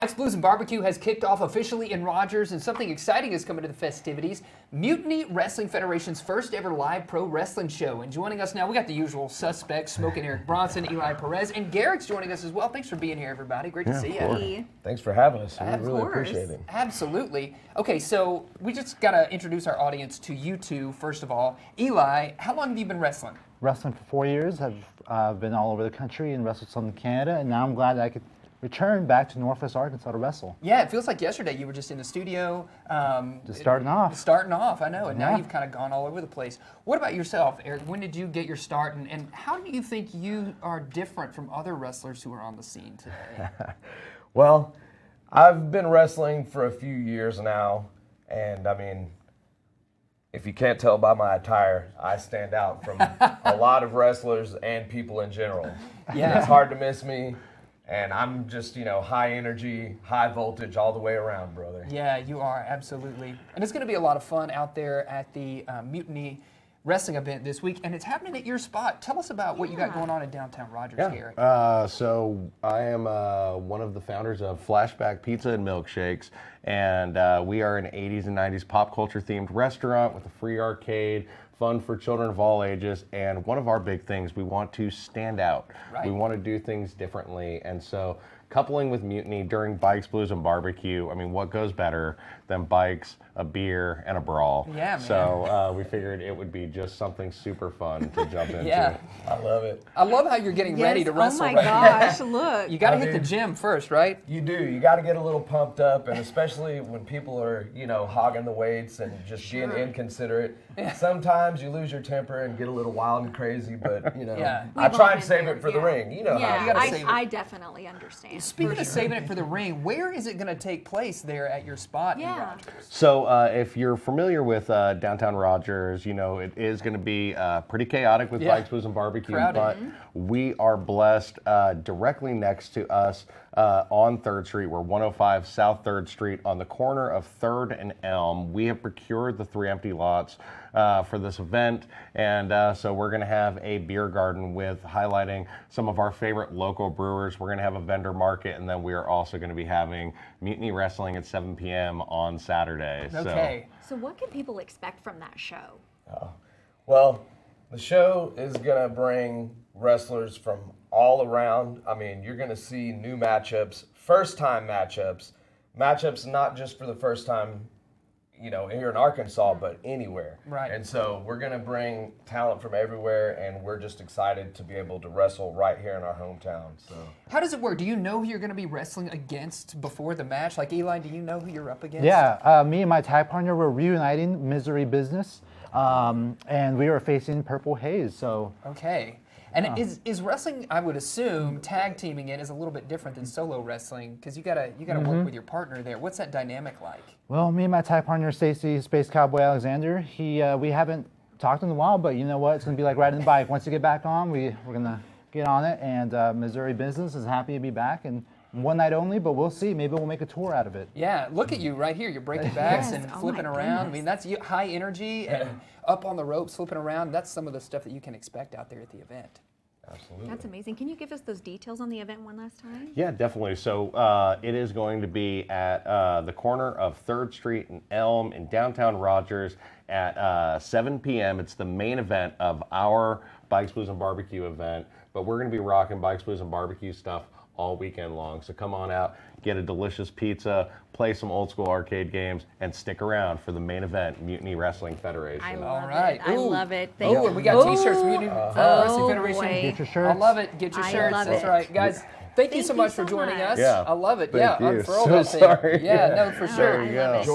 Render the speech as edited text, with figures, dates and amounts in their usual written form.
Mike's Blues and Barbecue has kicked off officially in Rogers, and something exciting is coming to the festivities. Mutiny Wrestling Federation's first ever live pro wrestling show. And joining us now, we got the usual suspects, Smoking Eric Bronson, Eli Perez, and Garrett's joining us as well. Thanks for being here, everybody. Great to see you. Hey. Thanks for having us. We Of really course. appreciate it. Absolutely. Okay, so we just got to introduce our audience to you two, first of all. Eli, how long have you been wrestling? Wrestling for 4 years. I've been all over the country and wrestled some in Canada, and now I'm glad that I could return back to Northwest Arkansas to wrestle. Yeah, it feels like yesterday you were just in the studio. Just starting off. Starting off, I know, and now Yeah. you've kind of gone all over the place. What about yourself, Eric? When did you get your start, and how do you think you are different from other wrestlers who are on the scene today? Well, I've been wrestling for a few years now, and I mean, if you can't tell by my attire, I stand out from a lot of wrestlers and people in general. Yeah. It's hard to miss me, and I'm just, high energy, high voltage all the way around, brother. Yeah, you are, absolutely. And it's going to be a lot of fun out there at the Mutiny Wrestling event this week, and it's happening at your spot. Tell us about what you got going on in downtown Rogers, Garrett. So I am one of the founders of Flashback Pizza and Milkshakes, and we are an 80s and 90s pop culture themed restaurant with a free arcade, fun for children of all ages, and one of our big things, we want to stand out. Right. We want to do things differently, and so coupling with Mutiny during Bikes, Blues, and Barbecue, I mean, what goes better than bikes, a beer, and a brawl? Yeah, man. So we figured it would be just something super fun to jump into. Yeah. I love it. I love how you're getting ready to wrestle. Oh my gosh, look. You got to I hit the mean- gym first, right? You do. You got to get a little pumped up, and especially when people are, hogging the weights and just being inconsiderate. Sometimes you lose your temper and get a little wild and crazy, but, Yeah. I We've try all and been save there, it for the yeah. ring. You know how you gotta Yeah, save it. I definitely understand. Speaking of saving it for the ring, where is it going to take place there at your spot in Yeah. Rogers? So if you're familiar with downtown Rogers, it is going to be pretty chaotic with Yeah. Bikes, Blues, and Barbecue, Crowded. but we are blessed directly next to us on 3rd Street. We're 105 South 3rd Street on the corner of 3rd and Elm. We have procured the 3 empty lots for this event, and so we're going to have a beer garden with highlighting some of our favorite local brewers. We're going to have a vendor market, and then we are also going to be having Mutiny Wrestling at 7 p.m. on Saturday. Okay. So what can people expect from that show? Well, the show is going to bring wrestlers from all around. I mean, you're going to see new matchups, first-time matchups not just for the first time, here in Arkansas, but anywhere. Right. And so we're going to bring talent from everywhere, and we're just excited to be able to wrestle right here in our hometown. So How does it work? Do you know who you're going to be wrestling against before the match? Like, Eli, do you know who you're up against? Yeah, me and my tag partner were reuniting Misery Business, and we were facing Purple Haze. So Okay. And is wrestling, I would assume, tag teaming it is a little bit different than solo wrestling because you gotta work with your partner there. What's that dynamic like? well, me and my tag partner Stacy Space Cowboy Alexander, we haven't talked in a while, but you know what? It's gonna be like riding a bike. Once you get back on, we're gonna get on it. And Missouri Business is happy to be back, and one night only, but we'll see. Maybe we'll make a tour out of it. Yeah, look at you right here. You're breaking backs Yes. and Oh flipping my around. I goodness. mean, that's high energy and up on the ropes, flipping around. That's some of the stuff that you can expect out there at the event. absolutely. That's amazing. Can you give us those details on the event one last time? Yeah, definitely. So it is going to be at the corner of 3rd Street and Elm in downtown Rogers at 7 p.m. It's the main event of our Bikes, Blues, and Barbecue event, but we're going to be rocking Bikes, Blues, and Barbecue stuff all weekend long. So come on out, get a delicious pizza, play some old school arcade games, and stick around for the main event, Mutiny Wrestling Federation. I All love right. it. I Ooh. love it. Oh, and we got T-shirts. Mutiny Wrestling Oh, Federation. boy. Get your I shirts. love it. Get your I shirts. love That's it. right, guys. Thank you Thank so you much so for joining much. us. Yeah. I love it. Thank yeah, you. unfurl So that thing. sorry. Yeah, no, for sure. I love it.